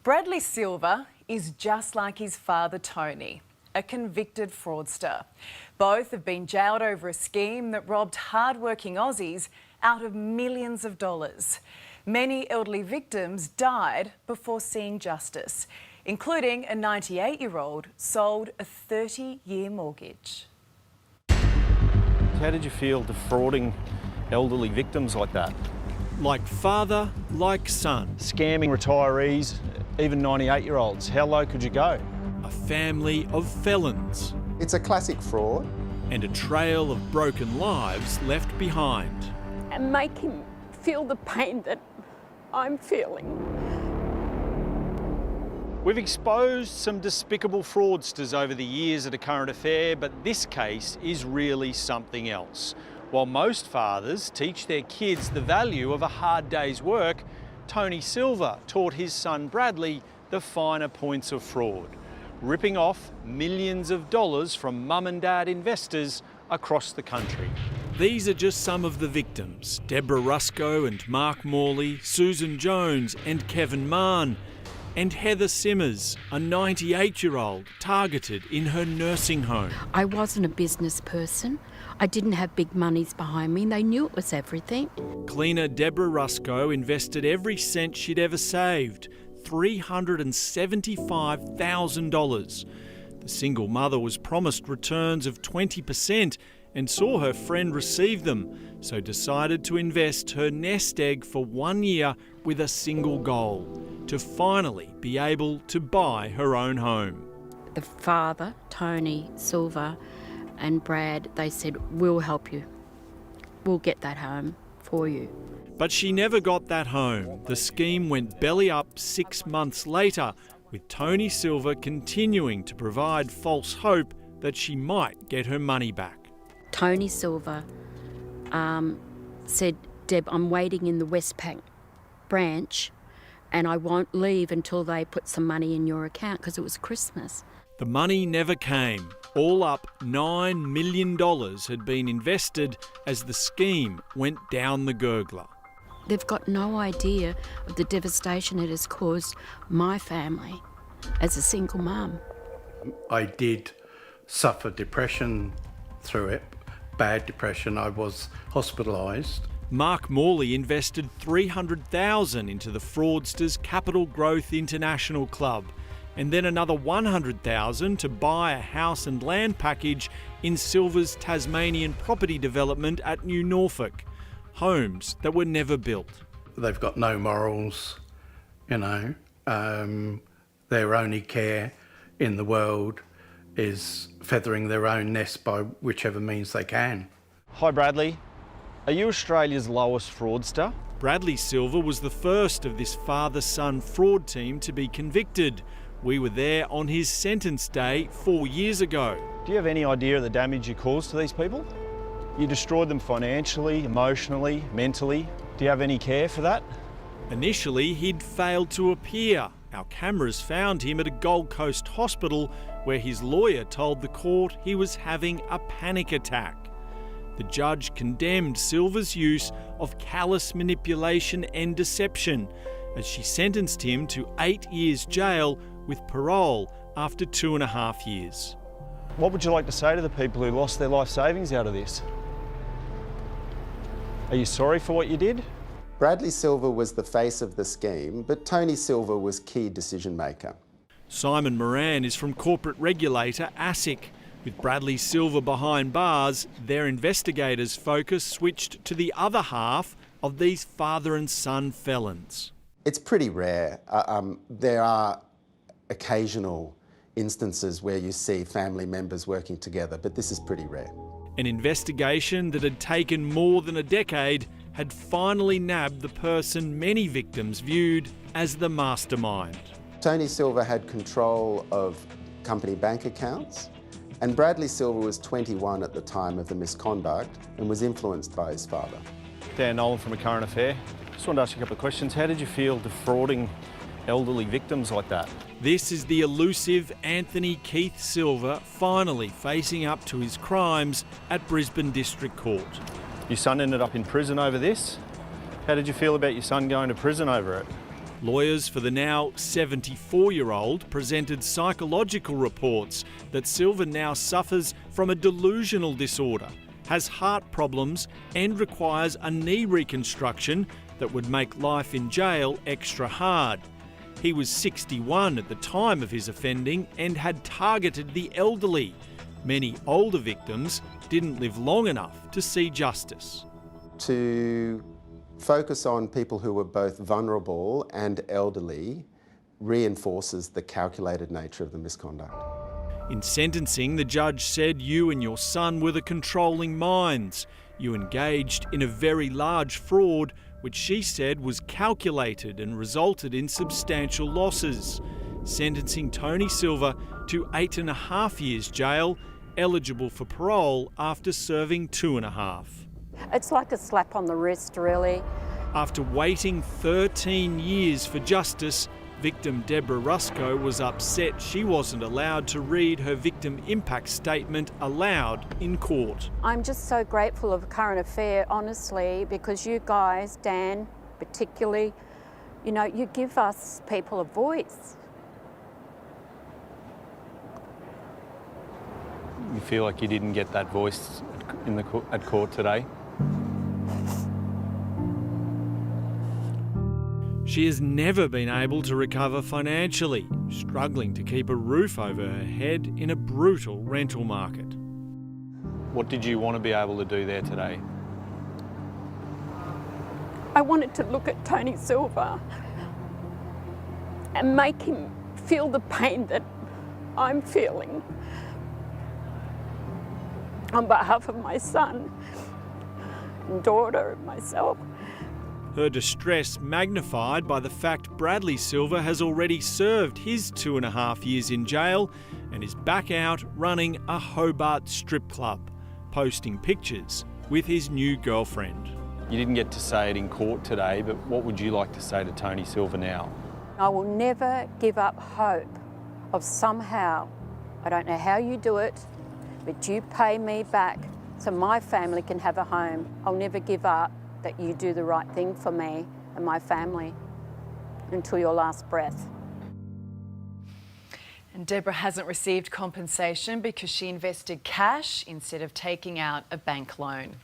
Bradley Silver is just like his father Tony, a convicted fraudster. Both have been jailed over a scheme that robbed hard-working Aussies out of millions of dollars. Many elderly victims died before seeing justice, including a 98-year-old sold a 30-year mortgage. How did you feel defrauding elderly victims like that? Like father, like son. Scamming retirees, even 98-year-olds. How low could you go? A family of felons. It's a classic fraud. And a trail of broken lives left behind. And make him feel the pain that I'm feeling. We've exposed some despicable fraudsters over the years at A Current Affair, but this case is really something else. While most fathers teach their kids the value of a hard day's work, Tony Silver taught his son Bradley the finer points of fraud, ripping off millions of dollars from mum and dad investors across the country. These are just some of the victims: Deborah Rusco and Mark Morley, Susan Jones and Kevin Mahon, and Heather Simmers, a 98-year-old targeted in her nursing home. I wasn't a business person. I didn't have big monies behind me. They knew it was everything. Cleaner Deborah Rusco invested every cent she'd ever saved, $375,000. The single mother was promised returns of 20% and saw her friend receive them, so decided to invest her nest egg for 1 year with a single goal: to finally be able to buy her own home. The father, Tony Silver, and Brad, they said, we'll help you. We'll get that home for you. But she never got that home. The scheme went belly up 6 months later, with Tony Silver continuing to provide false hope that she might get her money back. Tony Silver said, Deb, I'm waiting in the Westpac branch and I won't leave until they put some money in your account, because it was Christmas. The money never came. All up, $9 million had been invested as the scheme went down the gurgler. They've got no idea of the devastation it has caused my family as a single mum. I did suffer depression through it, bad depression. I was hospitalised. Mark Morley invested $300,000 into the fraudsters' Capital Growth International Club, and then another $100,000 to buy a house and land package in Silver's Tasmanian property development at New Norfolk. Homes that were never built. They've got no morals, you know. Their only care in the world is feathering their own nest by whichever means they can. Hi Bradley, are you Australia's lowest fraudster? Bradley Silver was the first of this father-son fraud team to be convicted. We were there on his sentence day 4 years ago. Do you have any idea of the damage you caused to these people? You destroyed them financially, emotionally, mentally. Do you have any care for that? Initially, he'd failed to appear. Our cameras found him at a Gold Coast hospital where his lawyer told the court he was having a panic attack. The judge condemned Silver's use of callous manipulation and deception as she sentenced him to 8 years jail with parole after 2.5 years. What would you like to say to the people who lost their life savings out of this? Are you sorry for what you did? Bradley Silver was the face of the scheme, but Tony Silver was key decision maker. Simon Moran is from corporate regulator ASIC. With Bradley Silver behind bars, their investigators' focus switched to the other half of these father and son felons. It's pretty rare. There are occasional instances where you see family members working together, but this is pretty rare. An investigation that had taken more than a decade had finally nabbed the person many victims viewed as the mastermind. Tony Silver had control of company bank accounts, and Bradley Silver was 21 at the time of the misconduct and was influenced by his father. Dan Nolan from A Current Affair. Just wanted to ask you a couple of questions. How did you feel defrauding elderly victims like that? This is the elusive Anthony Keith Silver finally facing up to his crimes at Brisbane District Court. Your son ended up in prison over this. How did you feel about your son going to prison over it? Lawyers for the now 74-year-old presented psychological reports that Silva now suffers from a delusional disorder, has heart problems and requires a knee reconstruction that would make life in jail extra hard. He was 61 at the time of his offending and had targeted the elderly. Many older victims didn't live long enough to see justice. To focus on people who were both vulnerable and elderly reinforces the calculated nature of the misconduct. In sentencing, the judge said you and your son were the controlling minds. You engaged in a very large fraud, which she said was calculated and resulted in substantial losses, sentencing Tony Silva to 8.5 years jail, eligible for parole after serving 2.5. It's like a slap on the wrist, really. After waiting 13 years for justice, victim Deborah Rusco was upset she wasn't allowed to read her victim impact statement aloud in court. I'm just so grateful of Current Affair, honestly, because you guys, Dan particularly, you know, you give us people a voice. You feel like you didn't get that voice at court today? She has never been able to recover financially, struggling to keep a roof over her head in a brutal rental market. What did you want to be able to do there today? I wanted to look at Tony Silva and make him feel the pain that I'm feeling on behalf of my son and daughter and myself. Her distress magnified by the fact Bradley Silva has already served his 2.5 years in jail and is back out running a Hobart strip club, posting pictures with his new girlfriend. You didn't get to say it in court today, but what would you like to say to Tony Silva now? I will never give up hope of somehow, I don't know how you do it, but you pay me back so my family can have a home. I'll never give up that you do the right thing for me and my family until your last breath. And Deborah hasn't received compensation because she invested cash instead of taking out a bank loan.